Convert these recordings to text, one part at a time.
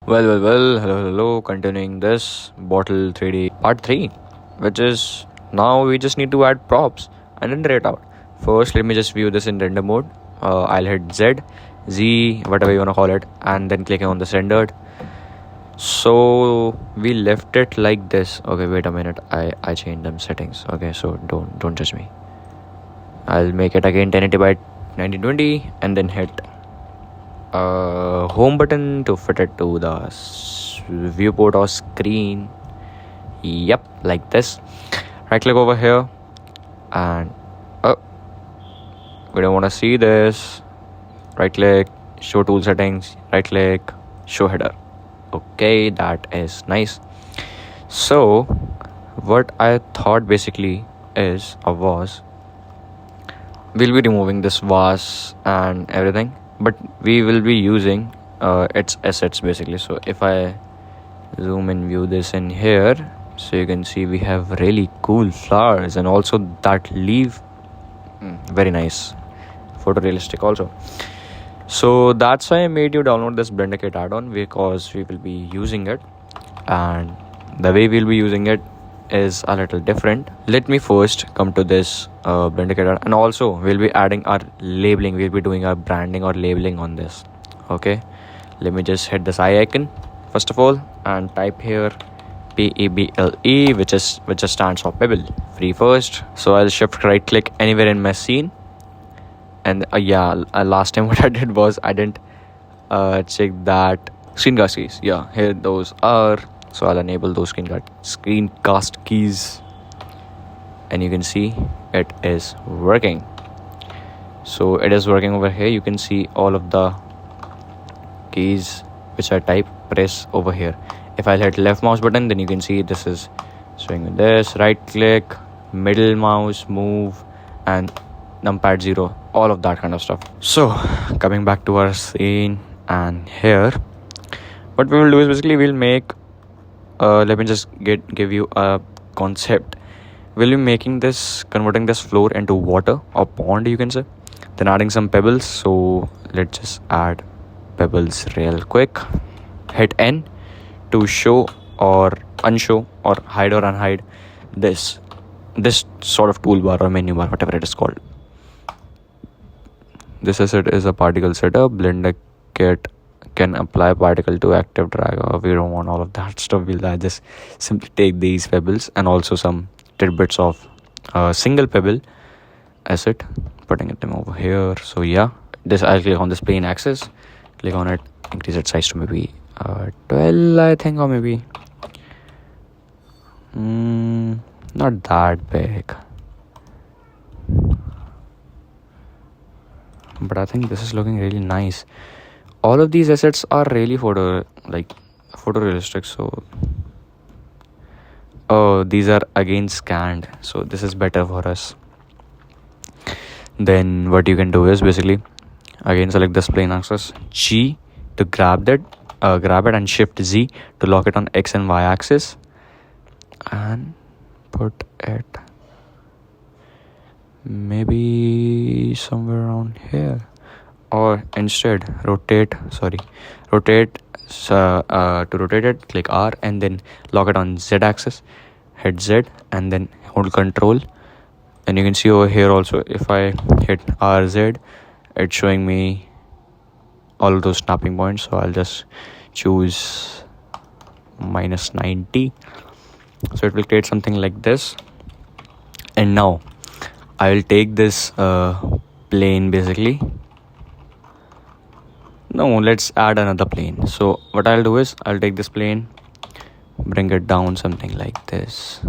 Hello. Continuing this bottle 3D part 3, which is now we just need to add props and render it out. First, let me just view this in render mode. I'll hit Z, whatever you want to call it, and then clicking on this rendered. So we left it like this. Okay, wait a minute. I changed them settings. Okay, so don't judge me. I'll make it again 1080 by 1920 and then hit home button to fit it to the viewport or screen. Yep, like this. Right click over here and we don't want to see this. Right click, show tool settings, right click, show header. Okay, that is nice. So what I thought basically was we'll be removing this vase and everything, but we will be using its assets basically. So if I zoom and view this in here, so you can see we have really cool flowers, and also that leaf, very nice, photorealistic also. So that's why I made you download this Blender Kit add-on, because we will be using it, and the way we'll be using it is a little different. Let me first come to this Blender Kit, and also we'll be adding our labeling. We'll be doing our branding or labeling on this. Okay, let me just hit this eye icon first of all and type here PEBLE, which just stands for Pebble free first. So I'll shift right click anywhere in my scene, and last time what I did was I didn't check that screencast keys. Yeah, here those are. So I'll enable those screencast keys, and you can see it is working. So it is working over here. You can see all of the keys which I press over here. If I hit left mouse button, then you can see this is showing me this. Right click, middle mouse, move, and numpad 0, all of that kind of stuff. So coming back to our scene, and here what we will do is basically we'll make let me just give you a concept. We'll be converting this floor into water or pond, you can say, then adding some pebbles. So let's just add pebbles real quick. Hit N to show or unshow or hide or unhide this sort of toolbar or menu bar, whatever it is called. This asset is a particle setup. Blender Kit can apply particle to active drag. We don't want all of that stuff. We'll just simply take these pebbles and also some tidbits of single pebble asset, putting them over here. So yeah, this I'll click on this plane axis, click on it, increase its size to maybe 12, I think, or maybe not that big, but I think this is looking really nice. All of these assets are really photorealistic. So these are again scanned, so this is better for us. Then what you can do is basically again select this plane axis, G to grab it, and shift Z to lock it on X and Y axis, and put it maybe somewhere around here. Or instead rotate to rotate it, click R and then lock it on Z axis, hit Z and then hold control, and you can see over here also if I hit RZ, it's showing me all of those snapping points. So I'll just choose -90, so it will create something like this. And now I will take this plane basically. No, let's add another plane. So what I'll do is I'll take this plane, bring it down something like this.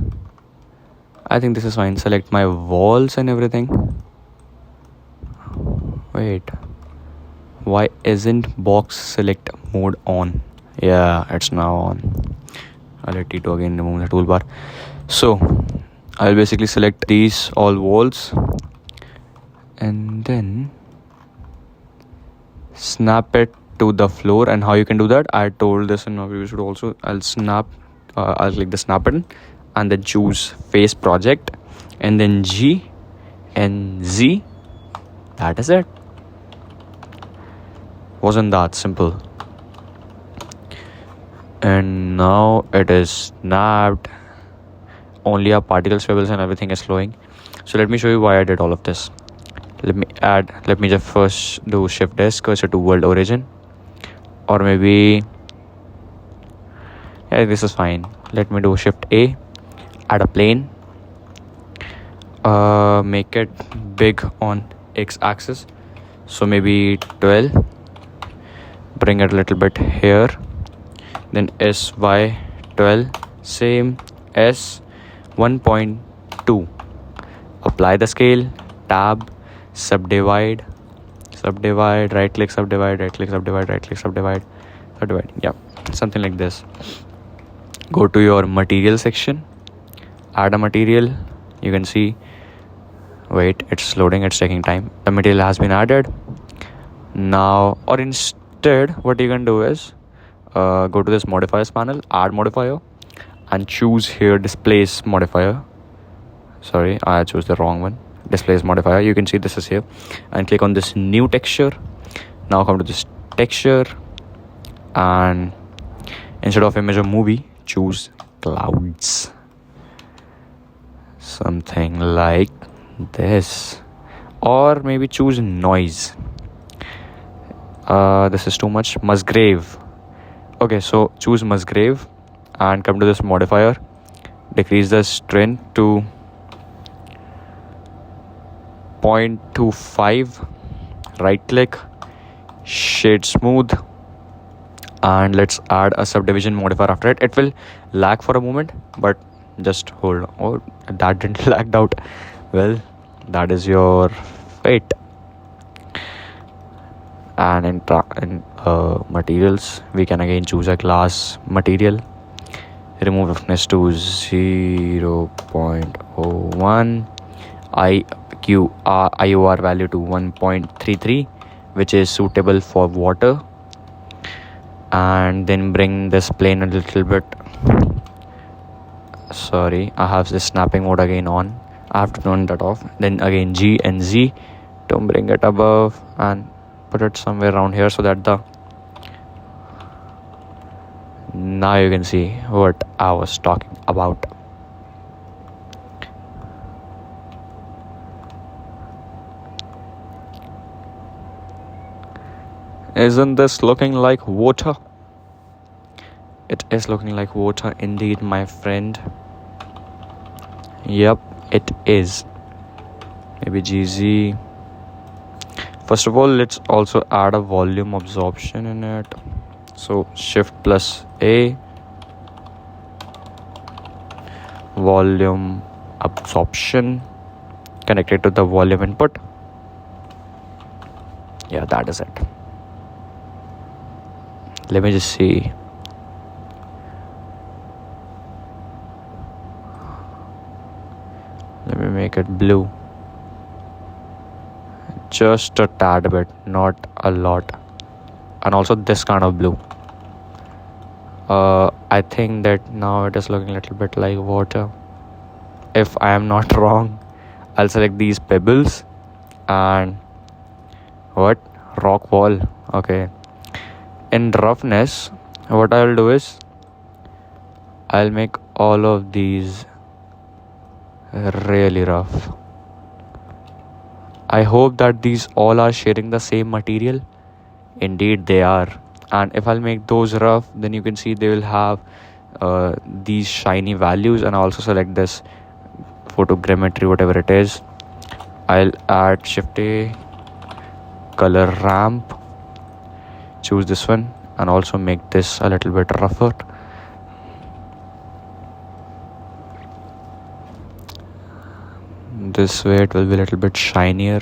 I think this is fine. Select my walls and everything. Wait, why isn't box select mode on? Yeah, it's now on. I'll hit T2 again, remove the toolbar. So I'll basically select these all walls and then snap it to the floor. And how you can do that, I told this in my previous video also. I'll click the snap button and then choose face project and then G and Z. That is it. Wasn't that simple? And now it is snapped. Only our particles, pebbles and everything is flowing. So let me show you why I did all of this. Let me just first do shift S cursor to world origin, or maybe, yeah, this is fine. Let me do shift A, add a plane, make it big on X axis, so maybe 12, bring it a little bit here, then SY 12, same S 1.2, apply the scale, tab, subdivide, right click, subdivide, right click, subdivide, right click, subdivide, yeah, something like this. Go to your material section, add a material. You can see, wait, it's loading, it's taking time. The material has been added now. Or instead, what you can do is go to this modifiers panel, add modifier, and choose here displace modifier. Sorry, I chose the wrong one. Displace modifier. You can see this is here, and click on this new texture. Now come to this texture, and instead of image of movie, choose clouds, something like this, or maybe choose noise. This is too much. Musgrave. Okay, so choose Musgrave and come to this modifier, decrease the strength to 0.25, right click, shade smooth, and let's add a subdivision modifier after it. It will lag for a moment, but just hold on. Oh, that didn't lagged out. Well, that is your fate. And in materials, we can again choose a glass material, remove roughness to 0.01, IOR value to 1.33, which is suitable for water, and then bring this plane a little bit. Sorry, I have this snapping mode again on. I have to turn that off. Then again G and Z to bring it above and put it somewhere around here, so that now you can see what I was talking about. Isn't this looking like water? It is looking like water indeed, my friend. Yep, it is. Maybe GZ. First of all, let's also add a volume absorption in it. So shift plus A, volume absorption, connected to the volume input. Yeah, that is it. Let me just see. Let me make it blue. Just a tad bit, not a lot. And also this kind of blue. I think that now it is looking a little bit like water. If I am not wrong, I'll select these pebbles and what? Rock wall. Okay. In roughness, what I'll do is I'll make all of these really rough. I hope that these all are sharing the same material. Indeed they are. And if I'll make those rough, then you can see they will have these shiny values. And I'll also select this photogrammetry, whatever it is. I'll add shift A, color ramp, choose this one, and also make this a little bit rougher. This way it will be a little bit shinier.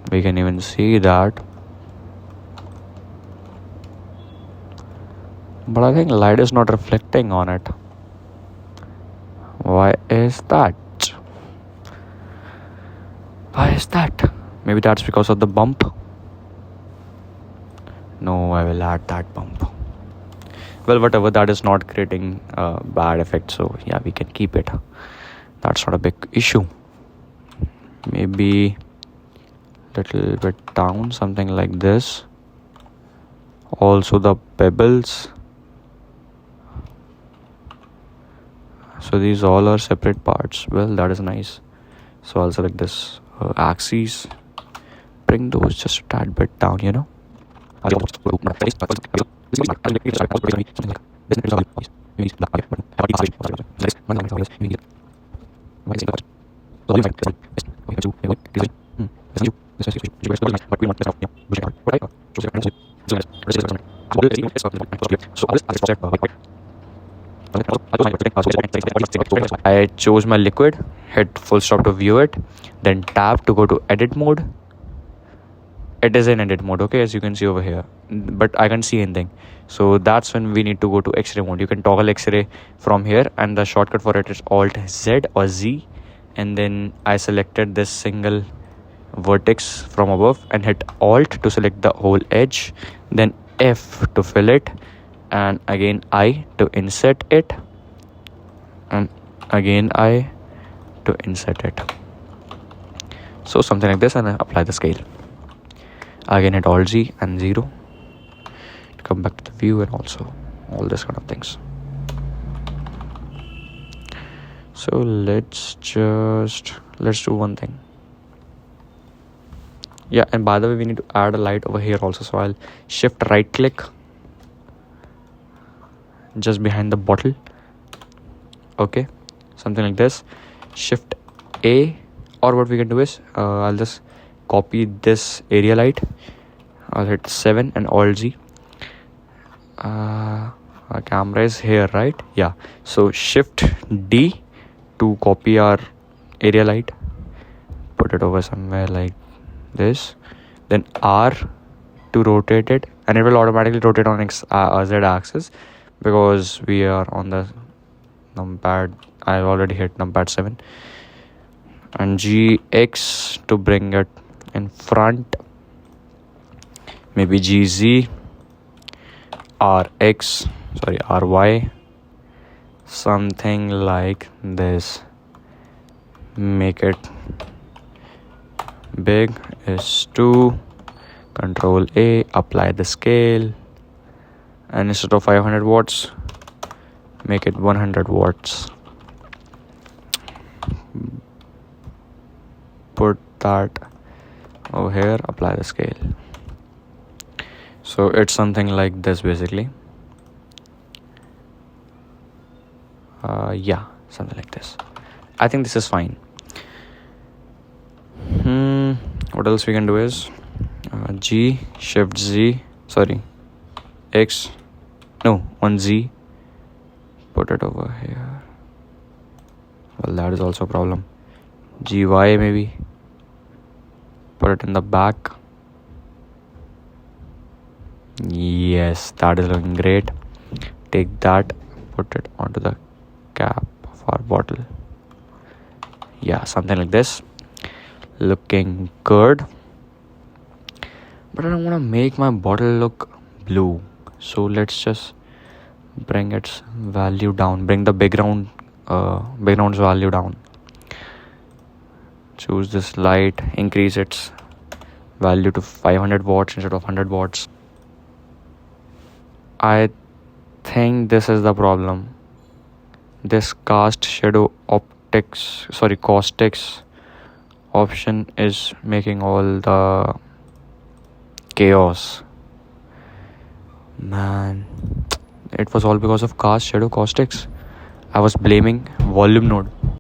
We can even see that. But I think light is not reflecting on it. Why is that? Why is that? Maybe that's because of the bump. No, I will add that bump. Well, whatever, that is not creating a bad effect, so yeah, we can keep it. That's not a big issue. Maybe little bit down, something like this. Also the pebbles, So these all are separate parts. Well, that is nice. So I'll select this axes, bring those just a tad bit down, you know. I chose my liquid, hit full stop to view it, then tap to go to edit mode. It is in edit mode, okay, as you can see over here, but I can't see anything. So that's when we need to go to X-ray mode. You can toggle X-ray from here, and the shortcut for it is Alt Z or Z. And then I selected this single vertex from above and hit Alt to select the whole edge, then F to fill it, and again I to insert it, and again I to insert it. So something like this, and I apply the scale. Again hit Alt Z and 0 to come back to the view, and also all this kind of things. So let's do one thing. Yeah, and by the way, we need to add a light over here also. So I'll shift right click just behind the bottle. Okay, something like this. Shift A, or what we can do is I'll just copy this area light. I'll hit 7 and Alt Z. Our camera is here, right? Yeah. So Shift D to copy our area light. Put it over somewhere like this. Then R to rotate it, and it will automatically rotate on Z axis because we are on the numpad. I already hit numpad 7. And GX to bring it in front, maybe GZ, RY, something like this. Make it big is 2, Control A, apply the scale, and instead of 500 watts, make it 100 watts. Put that over here, apply the scale. So it's something like this basically. Yeah, something like this. I think this is fine. What else we can do is G, Shift Z, X, on Z, put it over here. Well, that is also a problem. GY maybe, put it in the back. Yes, that is looking great. Take that, put it onto the cap of our bottle. Yeah, something like this. Looking good. But I don't want to make my bottle look blue, so let's just bring its value down. Bring the background's value down. Choose this light, increase its value to 500 watts instead of 100 watts. I think this is the problem. This cast shadow caustics option is making all the chaos. Man, it was all because of cast shadow caustics. I was blaming volume node.